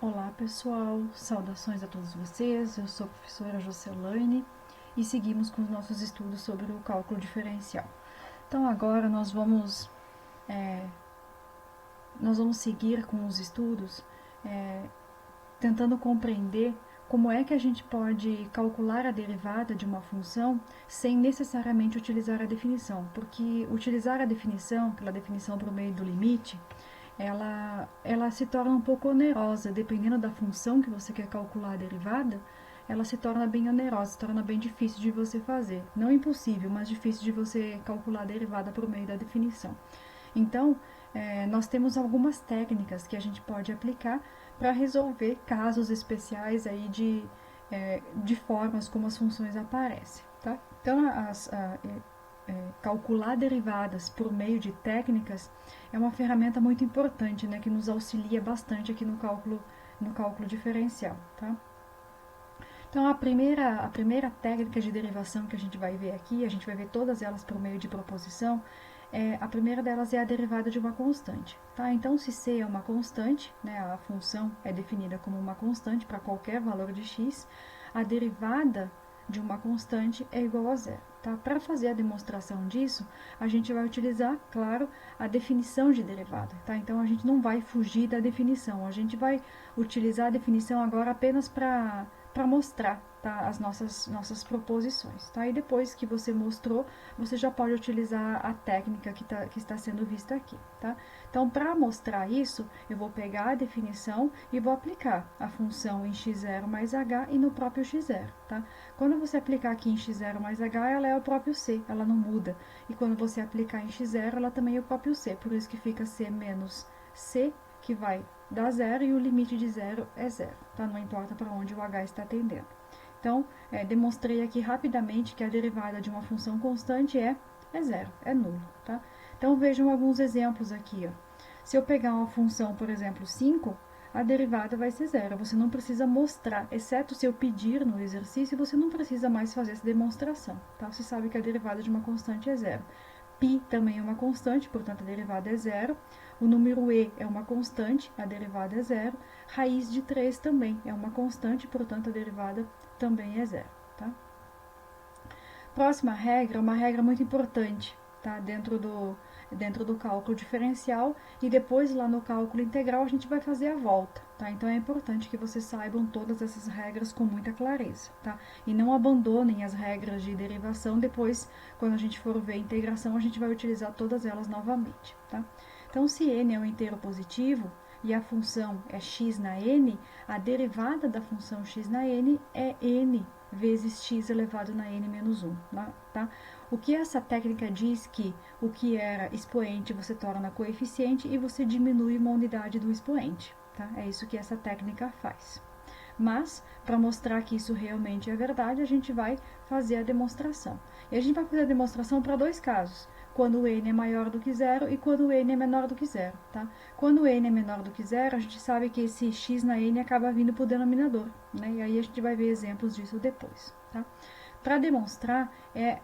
Olá pessoal, saudações a todos vocês, eu sou a professora Jocelaine e seguimos com os nossos estudos sobre o cálculo diferencial. Então agora nós vamos seguir com os estudos tentando compreender como é que a gente pode calcular a derivada de uma função sem necessariamente utilizar a definição, porque utilizar a definição, aquela definição por meio do limite, ela se torna um pouco onerosa, dependendo da função que você quer calcular a derivada, ela se torna bem onerosa, se torna bem difícil de você fazer. Não impossível, mas difícil de você calcular a derivada por meio da definição. Então, nós temos algumas técnicas que a gente pode aplicar para resolver casos especiais aí de formas como as funções aparecem. Tá? Então, calcular derivadas por meio de técnicas é uma ferramenta muito importante, né, que nos auxilia bastante aqui no cálculo diferencial. Tá? Então, a primeira técnica de derivação que a gente vai ver aqui, a gente vai ver todas elas por meio de proposição, a primeira delas é a derivada de uma constante. Tá? Então, se C é uma constante, né, a função é definida como uma constante para qualquer valor de x, a derivada de uma constante é igual a zero. Tá? Para fazer a demonstração disso, a gente vai utilizar, claro, a definição de derivada. Tá? Então, a gente não vai fugir da definição, a gente vai utilizar a definição agora apenas para mostrar, tá, as nossas proposições. Tá? E depois que você mostrou, você já pode utilizar a técnica que está sendo vista aqui. Tá? Então, para mostrar isso, eu vou pegar a definição e vou aplicar a função em x0 mais h e no próprio x0. Tá? Quando você aplicar aqui em x0 mais h, ela é o próprio c, ela não muda. E quando você aplicar em x0, ela também é o próprio c, por isso que fica c menos c, que vai dar zero, e o limite de zero é zero, tá? Não importa para onde o h está tendendo. Então, demonstrei aqui rapidamente que a derivada de uma função constante é zero, é nulo, tá? Então, vejam alguns exemplos aqui, ó. Se eu pegar uma função, por exemplo, 5, a derivada vai ser zero. Você não precisa mostrar, exceto se eu pedir no exercício, você não precisa mais fazer essa demonstração, tá? Você sabe que a derivada de uma constante é zero. Π também é uma constante, portanto a derivada é zero. O número e é uma constante, a derivada é zero. Raiz de 3 também é uma constante, portanto a derivada também é zero. Tá? Próxima regra, uma regra muito importante, tá? dentro do cálculo diferencial, e depois lá no cálculo integral a gente vai fazer a volta. Tá? Então é importante que vocês saibam todas essas regras com muita clareza. Tá? E não abandonem as regras de derivação, depois quando a gente for ver a integração a gente vai utilizar todas elas novamente. Tá? Então se n é um inteiro positivo e a função é x na n, a derivada da função x na n é n vezes x elevado na n menos 1. Tá? O que essa técnica diz que o que era expoente você torna coeficiente e você diminui uma unidade do expoente. Tá? É isso que essa técnica faz. Mas, para mostrar que isso realmente é verdade, a gente vai fazer a demonstração. E a gente vai fazer a demonstração para dois casos. Quando o n é maior do que zero e quando o n é menor do que zero. Tá? Quando o n é menor do que zero, a gente sabe que esse x na n acaba vindo para o denominador. Né? E aí a gente vai ver exemplos disso depois. Tá? Para demonstrar,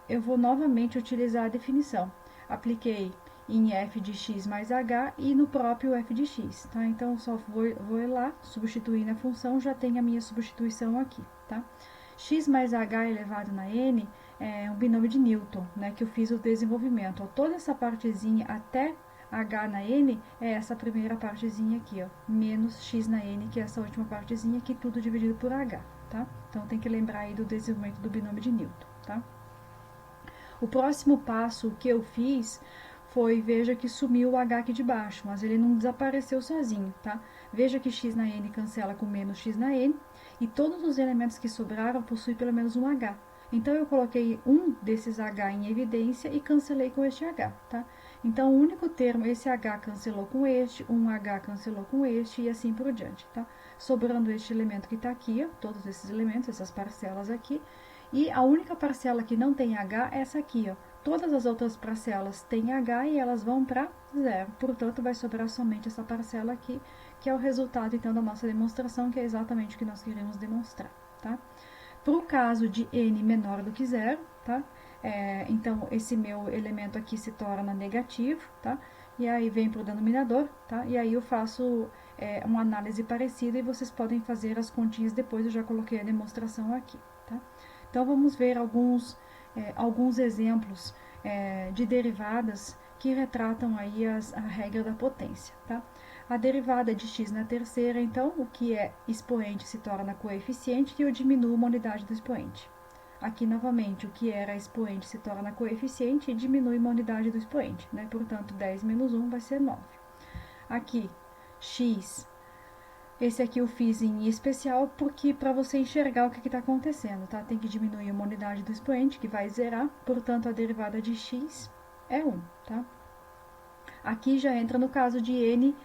eu vou novamente utilizar a definição. Apliquei em f de x mais h e no próprio f de x. Tá? Então, só vou lá, substituir na função, já tem a minha substituição aqui. Tá? X mais h elevado na n é um binômio de Newton, né, que eu fiz o desenvolvimento. Ó, toda essa partezinha até h na n é essa primeira partezinha aqui, ó, menos x na n, que é essa última partezinha aqui, tudo dividido por h. Tá? Então, tem que lembrar aí do desenvolvimento do binômio de Newton. Tá? O próximo passo que eu fiz foi, veja que sumiu o h aqui de baixo, mas ele não desapareceu sozinho, tá? Veja que x na n cancela com menos x na n, e todos os elementos que sobraram possuem pelo menos um h. Então, eu coloquei um desses h em evidência e cancelei com este h, tá? Então, o único termo, esse h cancelou com este, um h cancelou com este, e assim por diante, tá? Sobrando este elemento que está aqui, ó, todos esses elementos, essas parcelas aqui, e a única parcela que não tem h é essa aqui, ó. Todas as outras parcelas têm h e elas vão para zero. Portanto, vai sobrar somente essa parcela aqui, que é o resultado, então, da nossa demonstração, que é exatamente o que nós queremos demonstrar, tá? Para o caso de n menor do que zero, tá? Então, esse meu elemento aqui se torna negativo, tá? E aí vem para o denominador, tá? E aí eu faço uma análise parecida e vocês podem fazer as continhas depois, eu já coloquei a demonstração aqui, tá? Então, vamos ver alguns exemplos de derivadas que retratam aí a regra da potência, tá? A derivada de x na terceira, então, o que é expoente se torna coeficiente e eu diminuo uma unidade do expoente. Aqui, novamente, o que era expoente se torna coeficiente e diminui uma unidade do expoente, né? Portanto, 10 menos 1 vai ser 9. Aqui, x, esse aqui eu fiz em especial porque para você enxergar o que está acontecendo, tá? Tem que diminuir uma unidade do expoente, que vai zerar, portanto, a derivada de x é 1, tá? Aqui já entra no caso de n,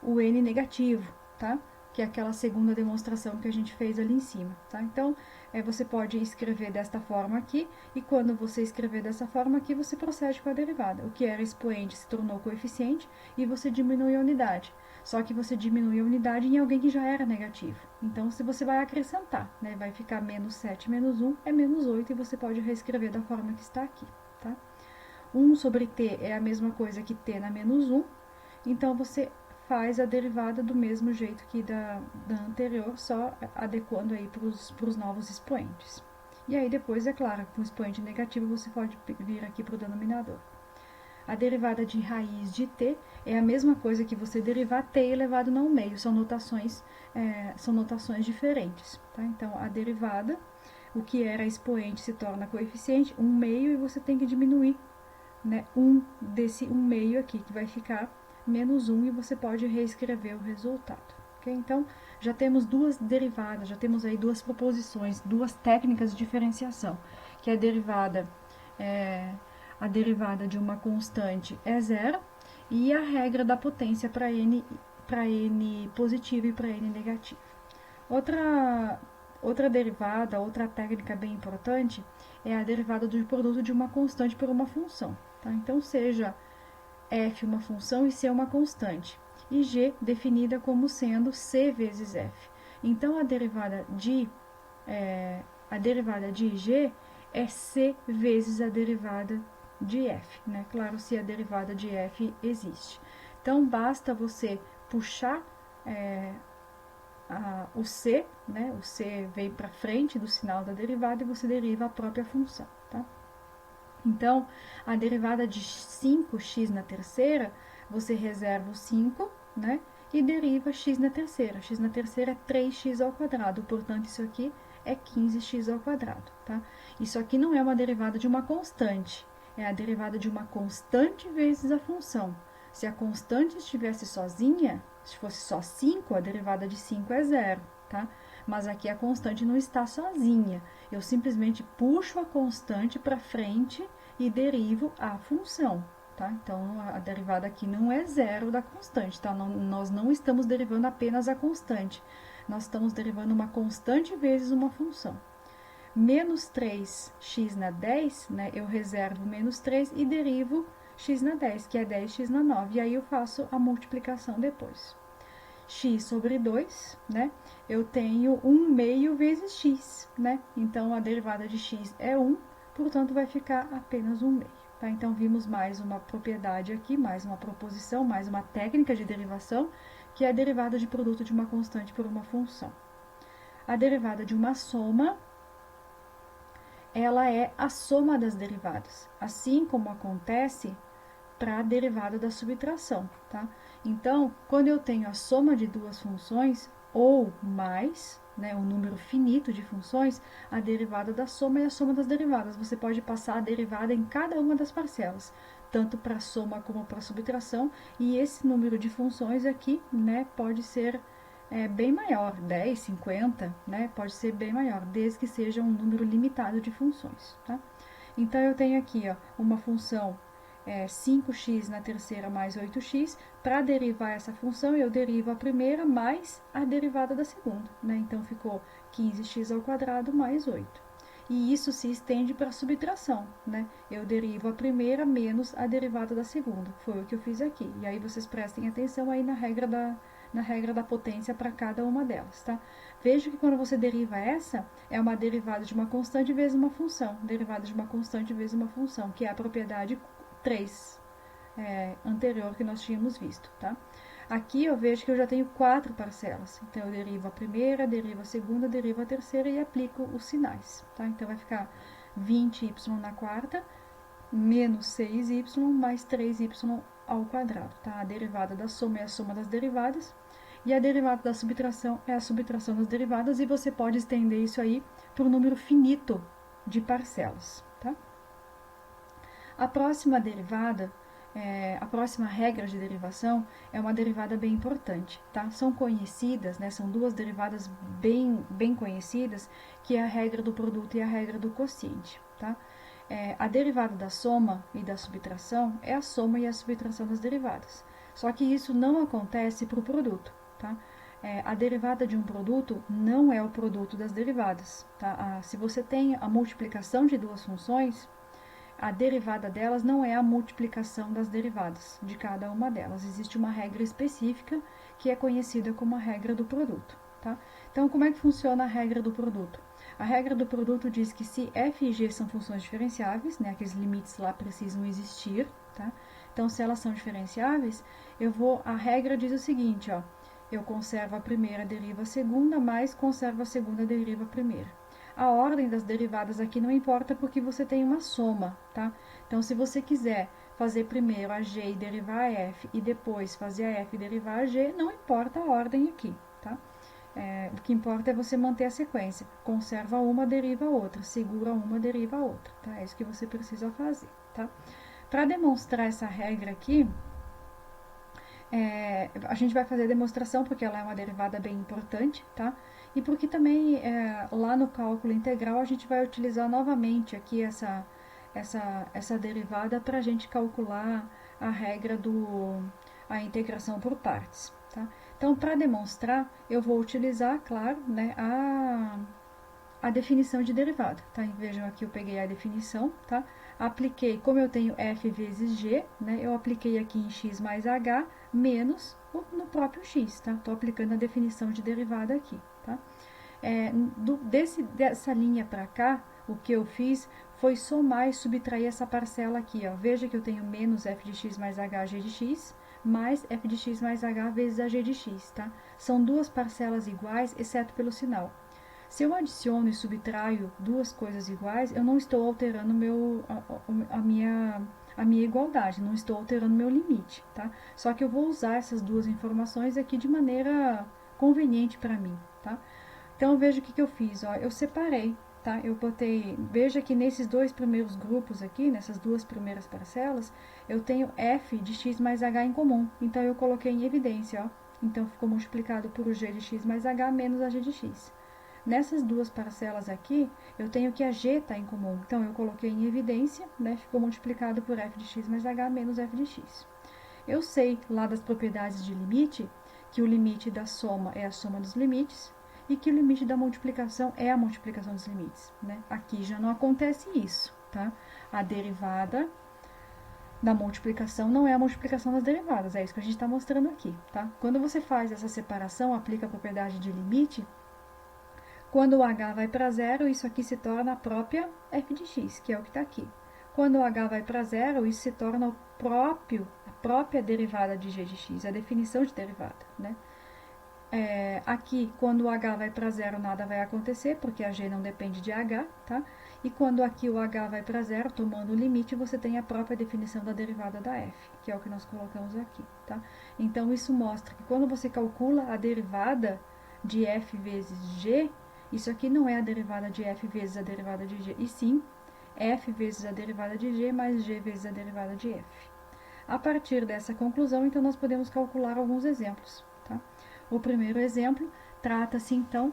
o n negativo, tá? Que é aquela segunda demonstração que a gente fez ali em cima, tá? Então, você pode escrever desta forma aqui, e quando você escrever dessa forma aqui, você procede com a derivada. O que era expoente se tornou coeficiente, e você diminui a unidade. Só que você diminui a unidade em alguém que já era negativo. Então, se você vai acrescentar, né? Vai ficar menos 7 menos 1 é menos 8, e você pode reescrever da forma que está aqui, tá? 1 sobre t é a mesma coisa que t na menos 1, então você faz a derivada do mesmo jeito que da anterior, só adequando aí para os novos expoentes. E aí depois, é claro, com o expoente negativo você pode vir aqui para o denominador. A derivada de raiz de t é a mesma coisa que você derivar t elevado ao meio, são notações diferentes, tá? Então, a derivada, o que era expoente se torna coeficiente, 1 meio, e você tem que diminuir, né, 1 desse 1 meio aqui, que vai ficar menos 1, e você pode reescrever o resultado. Okay? Então, já temos duas derivadas, já temos aí duas proposições, duas técnicas de diferenciação, que a derivada de uma constante é zero, e a regra da potência para n positivo e para n negativo. Outra derivada, outra técnica bem importante, é a derivada do produto de uma constante por uma função. Tá? Então, seja f uma função e c uma constante, e g definida como sendo c vezes f. Então, a derivada de g é c vezes a derivada de f, né? Claro, se a derivada de f existe. Então, basta você puxar o c, né? O c vem para frente do sinal da derivada e você deriva a própria função, tá? Então, a derivada de 5x na terceira, você reserva o 5, né? E deriva x na terceira. X na terceira é 3x ao quadrado, portanto, isso aqui é 15x ao quadrado, tá? Isso aqui não é uma derivada de uma constante, é a derivada de uma constante vezes a função. Se a constante estivesse sozinha, se fosse só 5, a derivada de 5 é zero, tá? Mas aqui a constante não está sozinha. Eu simplesmente puxo a constante para frente e derivo a função, tá? Então, a derivada aqui não é zero da constante, tá? Nós não estamos derivando apenas a constante. Nós estamos derivando uma constante vezes uma função. Menos 3x na 10, né? Eu reservo menos 3 e derivo x na 10, que é 10x na 9. E aí eu faço a multiplicação depois. X sobre 2, né? Eu tenho 1 meio vezes x, né? Então, a derivada de x é 1, portanto, vai ficar apenas 1 meio. Tá? Então, vimos mais uma propriedade aqui, mais uma proposição, mais uma técnica de derivação, que é a derivada de produto de uma constante por uma função. A derivada de uma soma, ela é a soma das derivadas, assim como acontece para a derivada da subtração, tá? Então, quando eu tenho a soma de duas funções, ou mais, né, um número finito de funções, a derivada da soma é a soma das derivadas. Você pode passar a derivada em cada uma das parcelas, tanto para a soma como para a subtração, e esse número de funções aqui, né, pode ser bem maior, 10, 50, né, pode ser bem maior, desde que seja um número limitado de funções, tá? Então, eu tenho aqui, ó, uma função 5x na terceira mais 8x. Para derivar essa função, eu derivo a primeira mais a derivada da segunda, né? Então, ficou 15x ao quadrado mais 8. E isso se estende para a subtração, né? Eu derivo a primeira menos a derivada da segunda. Foi o que eu fiz aqui. E aí, vocês prestem atenção aí na regra da potência para cada uma delas, tá? Veja que quando você deriva essa, é uma derivada de uma constante vezes uma função. Derivada de uma constante vezes uma função, que é a propriedade 3 anterior que nós tínhamos visto, tá? Aqui eu vejo que eu já tenho 4 parcelas. Então, eu derivo a primeira, derivo a segunda, derivo a terceira e aplico os sinais, tá? Então, vai ficar 20y na quarta, menos 6y mais 3y ao quadrado, tá? A derivada da soma é a soma das derivadas. E a derivada da subtração é a subtração das derivadas. E você pode estender isso aí para um número finito de parcelas, tá? A próxima derivada, a próxima regra de derivação é uma derivada bem importante, tá? São conhecidas, né? São duas derivadas bem conhecidas, que é a regra do produto e a regra do quociente, tá? A derivada da soma e da subtração é a soma e a subtração das derivadas. Só que isso não acontece para o produto, tá? A derivada de um produto não é o produto das derivadas, tá? Se você tem a multiplicação de duas funções, a derivada delas não é a multiplicação das derivadas de cada uma delas. Existe uma regra específica que é conhecida como a regra do produto, tá? Então, como é que funciona a regra do produto? A regra do produto diz que se f e g são funções diferenciáveis, né, aqueles limites lá precisam existir, tá? Então, se elas são diferenciáveis, a regra diz o seguinte, ó, eu conservo a primeira, derivo a segunda, mais conservo a segunda, derivo a primeira. A ordem das derivadas aqui não importa porque você tem uma soma, tá? Então, se você quiser fazer primeiro a g e derivar a f e depois fazer a f e derivar a g, não importa a ordem aqui, tá? O que importa é você manter a sequência. Conserva uma, deriva a outra. Segura uma, deriva a outra, tá? É isso que você precisa fazer, tá? Para demonstrar essa regra aqui, a gente vai fazer a demonstração porque ela é uma derivada bem importante, tá? E porque também lá no cálculo integral a gente vai utilizar novamente aqui essa derivada para a gente calcular a regra a integração por partes, tá? Então, para demonstrar, eu vou utilizar, claro, né, a definição de derivada, tá? Vejam aqui, eu peguei a definição, tá? Apliquei, como eu tenho f vezes g, né, eu apliquei aqui em x mais h, menos no próprio x, tá? Estou aplicando a definição de derivada aqui, tá? Dessa linha para cá, o que eu fiz foi somar e subtrair essa parcela aqui, ó. Veja que eu tenho menos f de x mais h, g de x, mais f de x mais h vezes a g de x, tá? São duas parcelas iguais, exceto pelo sinal. Se eu adiciono e subtraio duas coisas iguais, eu não estou alterando a minha igualdade, não estou alterando meu limite, tá? Só que eu vou usar essas duas informações aqui de maneira conveniente para mim, tá? Então, veja o que eu fiz, ó, eu separei, tá? Eu botei, veja que nesses dois primeiros grupos aqui, nessas duas primeiras parcelas, eu tenho f de x mais h em comum, então eu coloquei em evidência, ó. Então, ficou multiplicado por g de x mais h menos a g de x. Nessas duas parcelas aqui, eu tenho que a g está em comum, então eu coloquei em evidência, né, ficou multiplicado por f de x mais h menos f de x. Eu sei lá das propriedades de limite, que o limite da soma é a soma dos limites, e que o limite da multiplicação é a multiplicação dos limites, né? Aqui já não acontece isso, tá? A derivada da multiplicação não é a multiplicação das derivadas, é isso que a gente está mostrando aqui, tá? Quando você faz essa separação, aplica a propriedade de limite, quando o h vai para zero, isso aqui se torna a própria f de x, que é o que está aqui. Quando o h vai para zero, isso se torna a própria derivada de g de x, a definição de derivada, né? Aqui, quando o h vai para zero, nada vai acontecer, porque a g não depende de h, tá? E quando aqui o h vai para zero, tomando o limite, você tem a própria definição da derivada da f, que é o que nós colocamos aqui, tá? Então, isso mostra que quando você calcula a derivada de f vezes g, isso aqui não é a derivada de f vezes a derivada de g, e sim f vezes a derivada de g mais g vezes a derivada de f. A partir dessa conclusão, então, nós podemos calcular alguns exemplos, tá? O primeiro exemplo trata-se, então,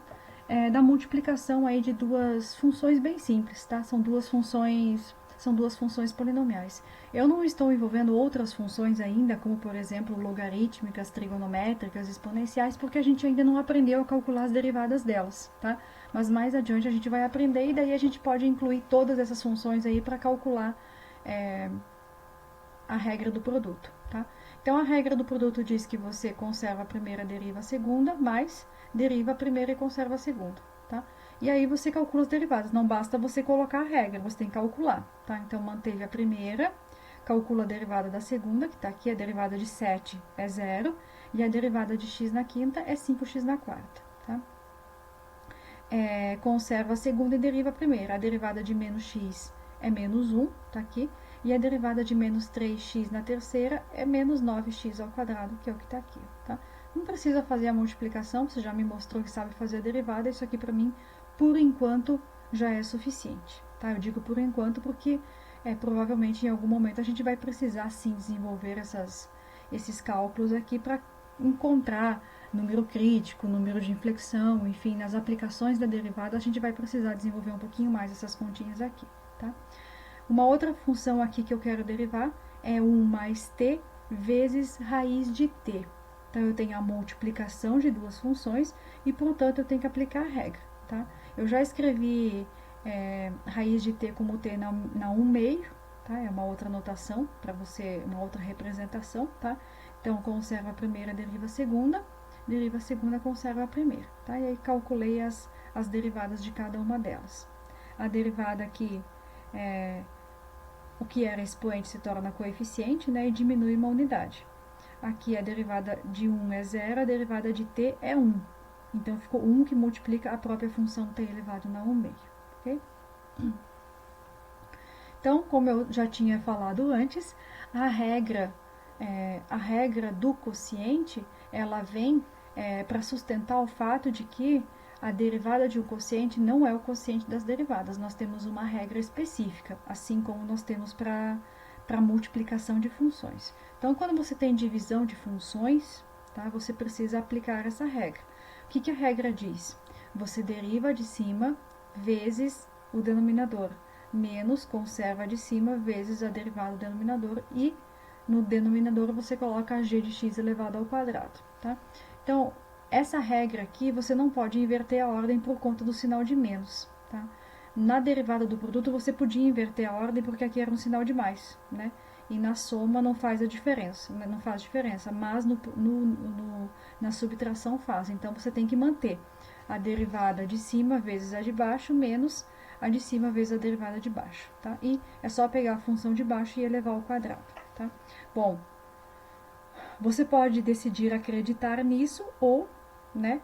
da multiplicação aí de duas funções bem simples, tá? São duas funções polinomiais. Eu não estou envolvendo outras funções ainda, como, por exemplo, logarítmicas, trigonométricas, exponenciais, porque a gente ainda não aprendeu a calcular as derivadas delas, tá? Mas mais adiante a gente vai aprender e daí a gente pode incluir todas essas funções aí para calcular a regra do produto, tá? Então, a regra do produto diz que você conserva a primeira, deriva a segunda, mais deriva a primeira e conserva a segunda, tá? E aí você calcula as derivadas, não basta você colocar a regra, você tem que calcular, tá? Então, manteve a primeira, calcula a derivada da segunda, que está aqui, a derivada de 7 é 0, E a derivada de x na quinta é 5x na quarta, tá? Conserva a segunda e deriva a primeira. A derivada de menos x é menos 1, tá aqui. E a derivada de menos 3x na terceira é menos 9x ao quadrado, que é o que está aqui, tá? Não precisa fazer a multiplicação, você já me mostrou que sabe fazer a derivada. Isso aqui, para mim, por enquanto, já é suficiente, tá? Eu digo por enquanto porque provavelmente em algum momento a gente vai precisar, sim, desenvolver esses cálculos aqui para encontrar número crítico, número de inflexão, enfim, nas aplicações da derivada a gente vai precisar desenvolver um pouquinho mais essas continhas aqui, tá? Uma outra função aqui que eu quero derivar é 1 mais t vezes raiz de t. Então, eu tenho a multiplicação de duas funções e, portanto, eu tenho que aplicar a regra, tá? Eu já escrevi raiz de t como t na 1 meio, tá? É uma outra notação para você, uma outra representação, tá? Então, conserva a primeira, deriva a segunda, conserva a primeira, tá? E aí, calculei as derivadas de cada uma delas. A derivada aqui, o que era expoente se torna coeficiente, né? E diminui uma unidade. Aqui a derivada de 1 é 0, a derivada de t é 1. Então, ficou 1 que multiplica a própria função t elevado na 1 meio, ok? Então, como eu já tinha falado antes, a regra do quociente, ela vem para sustentar o fato de que a derivada de um quociente não é o quociente das derivadas. Nós temos uma regra específica, assim como nós temos para multiplicação de funções. Então, quando você tem divisão de funções, tá, você precisa aplicar essa regra. O que a regra diz? Você deriva de cima vezes o denominador, menos conserva de cima vezes a derivada do denominador, e no denominador você coloca a g de x elevado ao quadrado, tá? Então, essa regra aqui, você não pode inverter a ordem por conta do sinal de menos, tá? Na derivada do produto, você podia inverter a ordem porque aqui era um sinal de mais, né? E na soma não faz a diferença, não faz diferença, mas na subtração faz. Então, você tem que manter a derivada de cima vezes a de baixo, menos a de cima vezes a derivada de baixo, tá? E é só pegar a função de baixo e elevar ao quadrado, tá? Bom, você pode decidir acreditar nisso ou, né,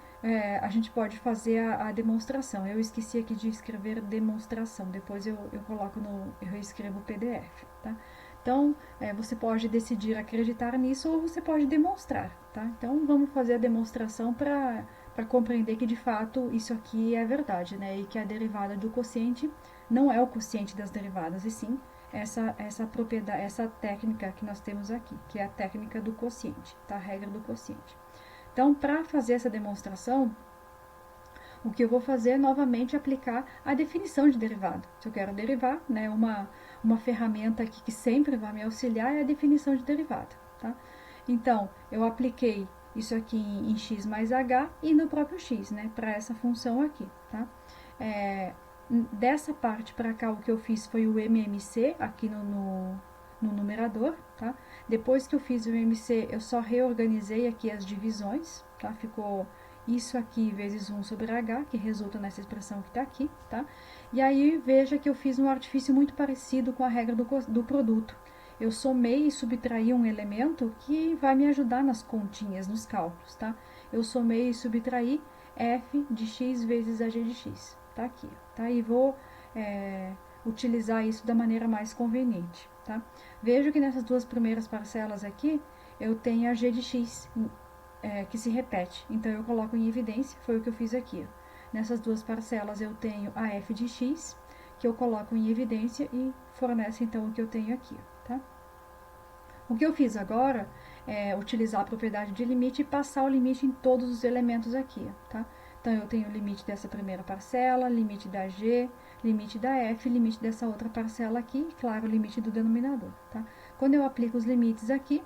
a gente pode fazer a demonstração. Eu esqueci aqui de escrever demonstração, depois eu coloco eu escrevo o PDF, tá? Então, você pode decidir acreditar nisso ou você pode demonstrar, tá? Então, vamos fazer a demonstração para compreender que, de fato, isso aqui é verdade, né? E que a derivada do quociente não é o quociente das derivadas, e sim essa técnica que nós temos aqui, que é a técnica do quociente, tá? A regra do quociente. Então, para fazer essa demonstração, o que eu vou fazer é novamente aplicar a definição de derivada. Se eu quero derivar, né, uma ferramenta aqui que sempre vai me auxiliar é a definição de derivada, tá? Então, eu apliquei isso aqui em x mais h e no próprio x, né, para essa função aqui, tá? Dessa parte para cá, o que eu fiz foi o MMC aqui no numerador, tá? Depois que eu fiz o MMC, eu só reorganizei aqui as divisões, tá? Ficou isso aqui vezes 1 sobre h, que resulta nessa expressão que está aqui, tá? E aí, veja que eu fiz um artifício muito parecido com a regra do produto. Eu somei e subtraí um elemento que vai me ajudar nas continhas, nos cálculos, tá? Eu somei e subtraí f de x vezes a g de x, tá aqui, tá? E vou utilizar isso da maneira mais conveniente, tá? Vejo que nessas duas primeiras parcelas aqui, eu tenho a g de x que se repete, então eu coloco em evidência, foi o que eu fiz aqui. Nessas duas parcelas eu tenho a f de x, que eu coloco em evidência e fornece então o que eu tenho aqui, tá? O que eu fiz agora é utilizar a propriedade de limite e passar o limite em todos os elementos aqui, tá? Então, eu tenho o limite dessa primeira parcela, limite da g, limite da f, limite dessa outra parcela aqui, e, claro, o limite do denominador, tá? Quando eu aplico os limites aqui,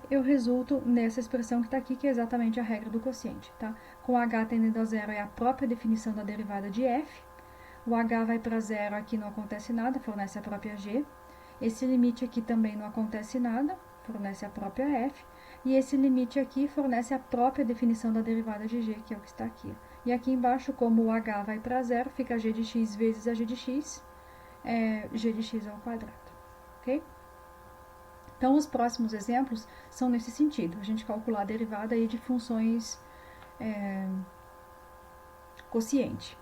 eu resulto nessa expressão que está aqui, que é exatamente a regra do quociente, tá? Com h tendendo a zero é a própria definição da derivada de f, o h vai para zero, aqui não acontece nada, fornece a própria g. Esse limite aqui também não acontece nada, fornece a própria f. E esse limite aqui fornece a própria definição da derivada de g, que é o que está aqui. E aqui embaixo, como o h vai para zero, fica g de x vezes a g de x, g de x ao quadrado, ok? Então, os próximos exemplos são nesse sentido. A gente calcular a derivada aí de funções quociente.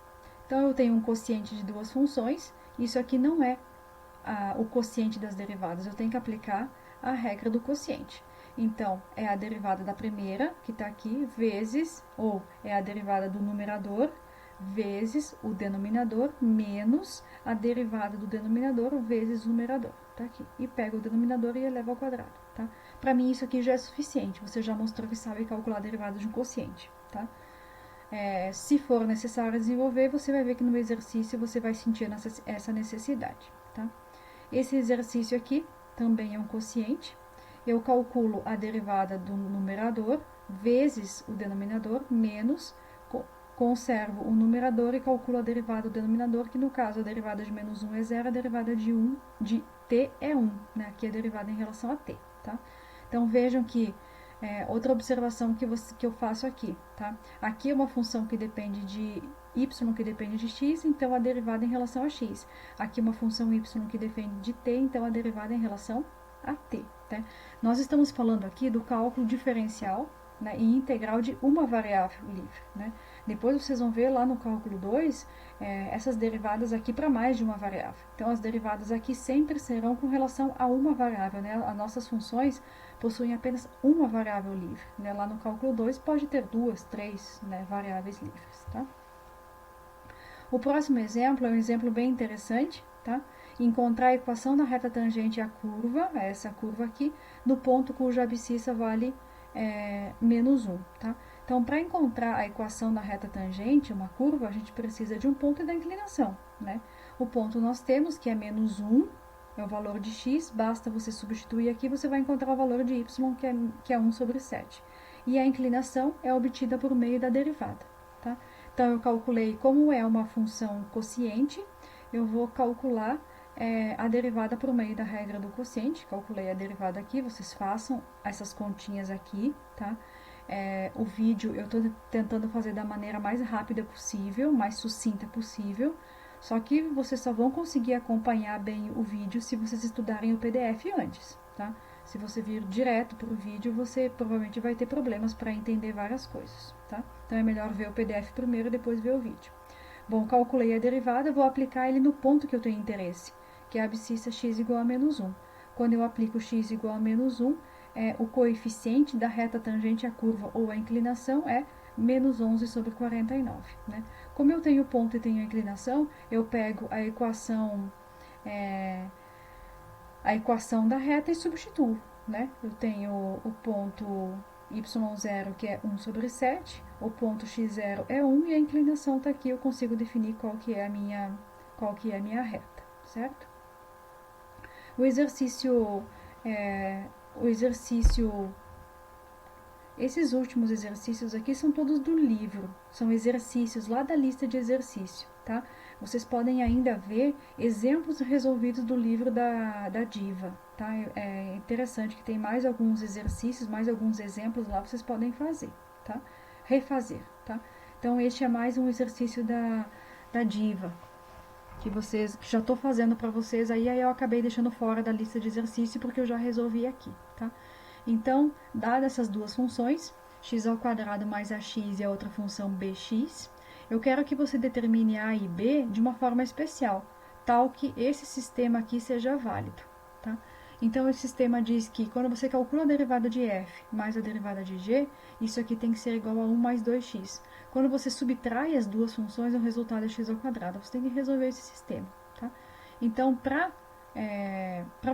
Então, eu tenho um quociente de duas funções. Isso aqui não é o quociente das derivadas. Eu tenho que aplicar a regra do quociente. Então, é a derivada da primeira, que está aqui, vezes, ou é a derivada do numerador, vezes o denominador, menos a derivada do denominador, vezes o numerador. Tá aqui. E pega o denominador e eleva ao quadrado. Tá? Para mim, isso aqui já é suficiente. Você já mostrou que sabe calcular a derivada de um quociente. Tá? Se for necessário desenvolver, você vai ver que no exercício você vai sentir essa necessidade. Tá? Esse exercício aqui também é um quociente. Eu calculo a derivada do numerador vezes o denominador, menos, conservo o numerador e calculo a derivada do denominador, que no caso a derivada de menos 1 é 0, a derivada de t é 1, né? Aqui é a derivada em relação a t. Tá? Então vejam que outra observação que eu faço aqui. Tá? Aqui é uma função que depende de y, que depende de x, então a derivada em relação a x. Aqui uma função y que depende de t, então a derivada em relação a t. Tá? Nós estamos falando aqui do cálculo diferencial, né, e integral de uma variável livre. Né? Depois vocês vão ver lá no cálculo 2 essas derivadas aqui para mais de uma variável. Então as derivadas aqui sempre serão com relação a uma variável. Né? As nossas funções possuem apenas uma variável livre. Né? Lá no cálculo 2 pode ter duas, três, né, variáveis livres. Tá? O próximo exemplo é um exemplo bem interessante. Tá? Encontrar a equação da reta tangente à curva, essa curva aqui, no ponto cuja abscissa vale menos 1. Tá? Então, para encontrar a equação da reta tangente, uma curva, a gente precisa de um ponto e da inclinação. Né? O ponto nós temos, que é menos 1, é o valor de x, basta você substituir aqui, você vai encontrar o valor de y, que é 1 sobre 7. E a inclinação é obtida por meio da derivada. Tá? Então, eu calculei como é uma função quociente, eu vou calcular a derivada por meio da regra do quociente. Calculei a derivada aqui, vocês façam essas continhas aqui, tá? O vídeo eu estou tentando fazer da maneira mais rápida possível, mais sucinta possível, só que vocês só vão conseguir acompanhar bem o vídeo se vocês estudarem o PDF antes, tá? Se você vir direto para o vídeo, você provavelmente vai ter problemas para entender várias coisas, tá? Então é melhor ver o PDF primeiro e depois ver o vídeo. Bom, calculei a derivada, vou aplicar ele no ponto que eu tenho interesse, que é a abscissa x igual a menos 1. Quando eu aplico x igual a menos 1, o coeficiente da reta tangente à curva ou a inclinação é menos 11 sobre 49. Né? Como eu tenho ponto e tenho a inclinação, eu pego a equação da reta e substituo. Né? Eu tenho o ponto y0, que é 1 sobre 7, o ponto x0 é 1 e a inclinação está aqui, eu consigo definir qual que é a minha reta, certo? Esses últimos exercícios aqui são todos do livro, são exercícios lá da lista de exercício, tá? Vocês podem ainda ver exemplos resolvidos do livro da Diva, tá? É interessante que tem mais alguns exercícios, mais alguns exemplos lá, vocês podem fazer, tá? Refazer, tá? Então, este é mais um exercício da Diva, que já estou fazendo para vocês, aí eu acabei deixando fora da lista de exercício porque eu já resolvi aqui, tá? Então, dadas essas duas funções, x² mais ax e a outra função bx, eu quero que você determine a e b de uma forma especial, tal que esse sistema aqui seja válido, tá? Então, esse sistema diz que quando você calcula a derivada de f mais a derivada de g, isso aqui tem que ser igual a 1 mais 2x. Quando você subtrai as duas funções, o resultado é x². Você tem que resolver esse sistema, tá? Então, para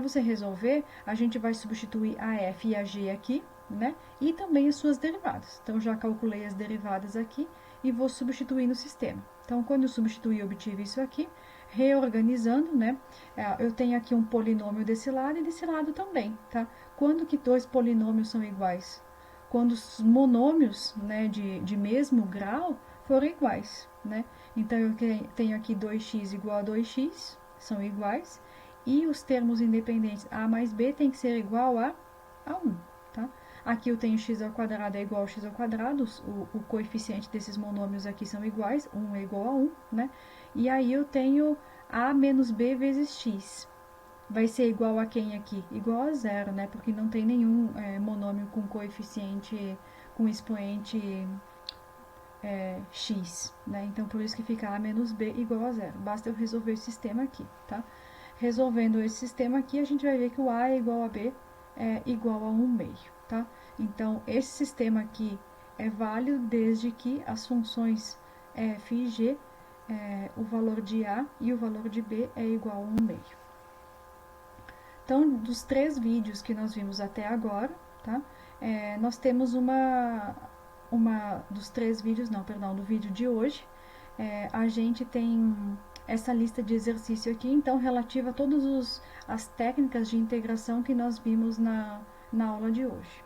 você resolver, a gente vai substituir a f e a g aqui, né? E também as suas derivadas. Então, já calculei as derivadas aqui e vou substituir no sistema. Então, quando eu substituir, eu obtive isso aqui. Reorganizando, né? Eu tenho aqui um polinômio desse lado e desse lado também, tá? Quando que dois polinômios são iguais? Quando os monômios, né, de mesmo grau forem iguais, né? Então, eu tenho aqui 2x igual a 2x, são iguais, e os termos independentes a mais b tem que ser igual a 1, tá? Aqui eu tenho x² é igual a x², o coeficiente desses monômios aqui são iguais, 1 é igual a 1, né? E aí eu tenho a menos b vezes x. vai ser igual a quem aqui? Igual a zero, né? Porque não tem nenhum monômio com coeficiente, com expoente x, né? Então, por isso que fica a menos b igual a zero. Basta eu resolver esse sistema aqui, tá? Resolvendo esse sistema aqui, a gente vai ver que o a é igual a b é igual a 1 meio, tá? Então, esse sistema aqui é válido desde que as funções f e g, o valor de a e o valor de b é igual a 1 meio. Então, dos 3 vídeos que nós vimos até agora, tá? Nós temos dos 3 vídeos, não, perdão, do vídeo de hoje, a gente tem essa lista de exercício aqui, então, relativa a todas as técnicas de integração que nós vimos na aula de hoje.